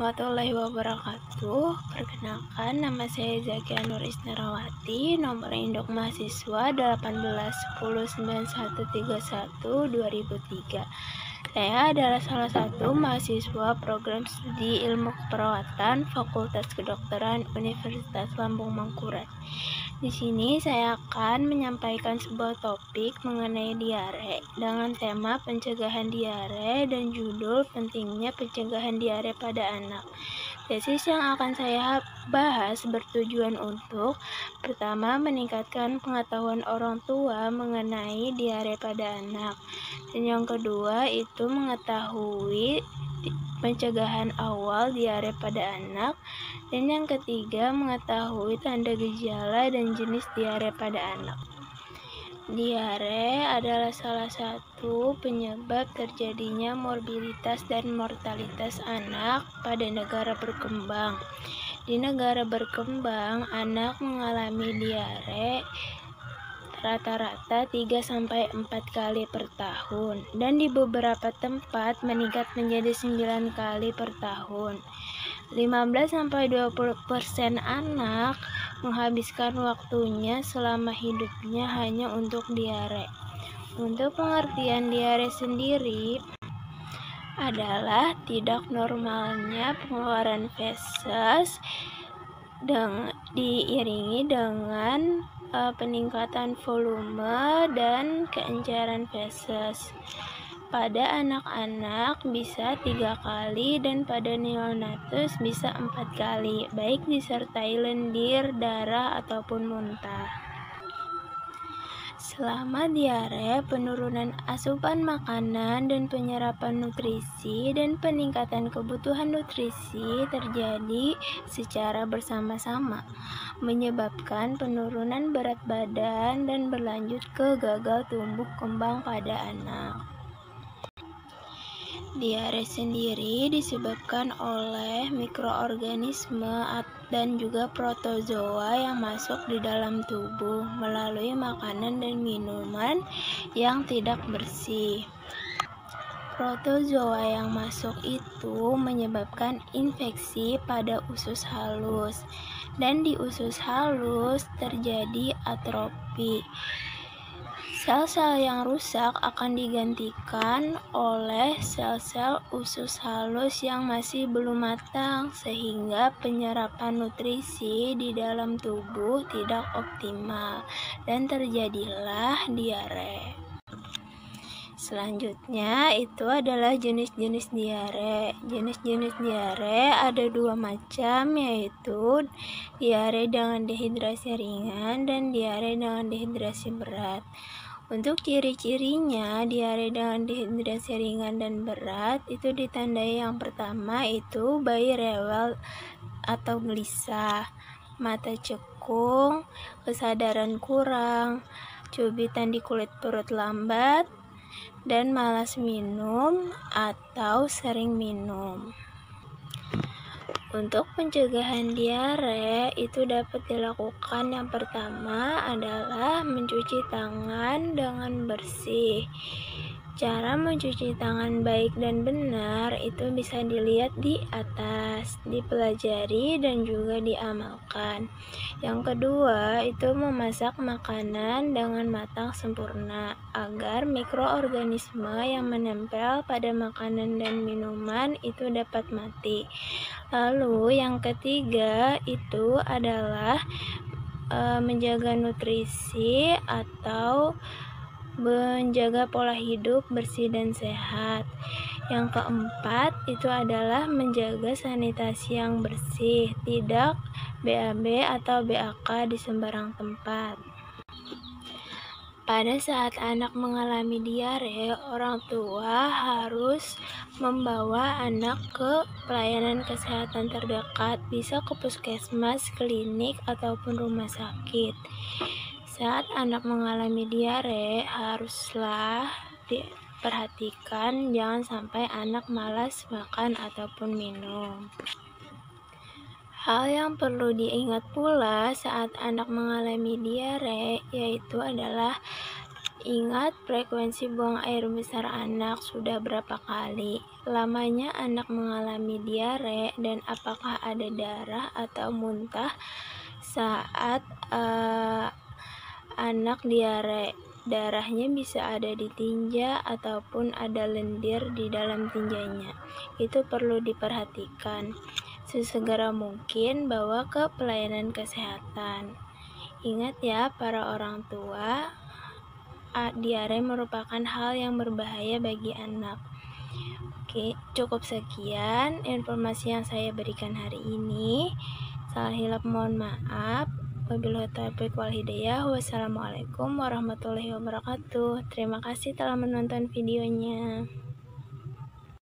warahmatullahi wabarakatuh. Perkenalkan, nama saya Zakia Nur Isnarawati, nomor induk mahasiswa 181091312003. Saya adalah salah satu mahasiswa program studi ilmu keperawatan Fakultas Kedokteran Universitas Lambung Mangkurat. Di sini saya akan menyampaikan sebuah topik mengenai diare dengan tema pencegahan diare dan judul pentingnya pencegahan diare pada anak. Tesis yang akan saya bahas bertujuan untuk pertama, meningkatkan pengetahuan orang tua mengenai diare pada anak, dan yang kedua itu mengetahui pencegahan awal diare pada anak, dan yang ketiga mengetahui tanda gejala dan jenis diare pada anak. Diare adalah salah satu penyebab terjadinya morbiditas dan mortalitas anak pada negara berkembang. Di negara berkembang, anak mengalami diare rata-rata 3-4 kali per tahun, dan di beberapa tempat meningkat menjadi 9 kali per tahun. 15-20% anak menghabiskan waktunya selama hidupnya hanya untuk diare. Untuk pengertian diare sendiri adalah tidak normalnya pengeluaran feses diiringi dengan peningkatan volume dan keenceran feses. Pada anak-anak bisa 3 kali dan pada neonatus bisa 4 kali, baik disertai lendir, darah, ataupun muntah. Selama diare, penurunan asupan makanan dan penyerapan nutrisi dan peningkatan kebutuhan nutrisi terjadi secara bersama-sama, menyebabkan penurunan berat badan dan berlanjut ke gagal tumbuh kembang pada anak. Diare sendiri disebabkan oleh mikroorganisme dan juga protozoa yang masuk di dalam tubuh melalui makanan dan minuman yang tidak bersih. Protozoa yang masuk itu menyebabkan infeksi pada usus halus, dan di usus halus terjadi atrofi. Sel-sel yang rusak akan digantikan oleh sel-sel usus halus yang masih belum matang, sehingga penyerapan nutrisi di dalam tubuh tidak optimal, dan terjadilah diare. Selanjutnya itu adalah jenis-jenis diare. Jenis-jenis diare ada 2 macam, yaitu diare dengan dehidrasi ringan dan diare dengan dehidrasi berat. Untuk ciri-cirinya, diare dengan dehidrasi ringan dan berat itu ditandai yang pertama itu bayi rewel atau gelisah, mata cekung, kesadaran kurang, cubitan di kulit perut lambat, dan malas minum atau sering minum. Untuk pencegahan diare itu dapat dilakukan yang pertama adalah mencuci tangan dengan bersih. Cara mencuci tangan baik dan benar itu bisa dilihat di atas, dipelajari dan juga diamalkan. Yang kedua itu memasak makanan dengan matang sempurna agar mikroorganisme yang menempel pada makanan dan minuman itu dapat mati. Lalu yang ketiga itu adalah menjaga nutrisi atau menjaga pola hidup bersih dan sehat. Yang keempat itu adalah menjaga sanitasi yang bersih, tidak BAB atau BAK di sembarang tempat. Pada saat anak mengalami diare, orang tua harus membawa anak ke pelayanan kesehatan terdekat, bisa ke puskesmas, klinik, ataupun rumah sakit. Saat anak mengalami diare, haruslah diperhatikan jangan sampai anak malas makan ataupun minum. Hal yang perlu diingat pula saat anak mengalami diare yaitu adalah Ingat frekuensi buang air besar anak sudah berapa kali, lamanya anak mengalami diare, dan apakah ada darah atau muntah saat anak diare. Darahnya bisa ada di tinja ataupun ada lendir di dalam tinjanya. Itu perlu diperhatikan. Sesegera mungkin bawa ke pelayanan kesehatan. Ingat ya para orang tua, diare merupakan hal yang berbahaya bagi anak. Oke, cukup sekian informasi yang saya berikan hari ini. Salah hilap mohon maaf. Wabillahi taufiq wal hidayah. Wassalamualaikum warahmatullahi wabarakatuh. Terima kasih telah menonton videonya.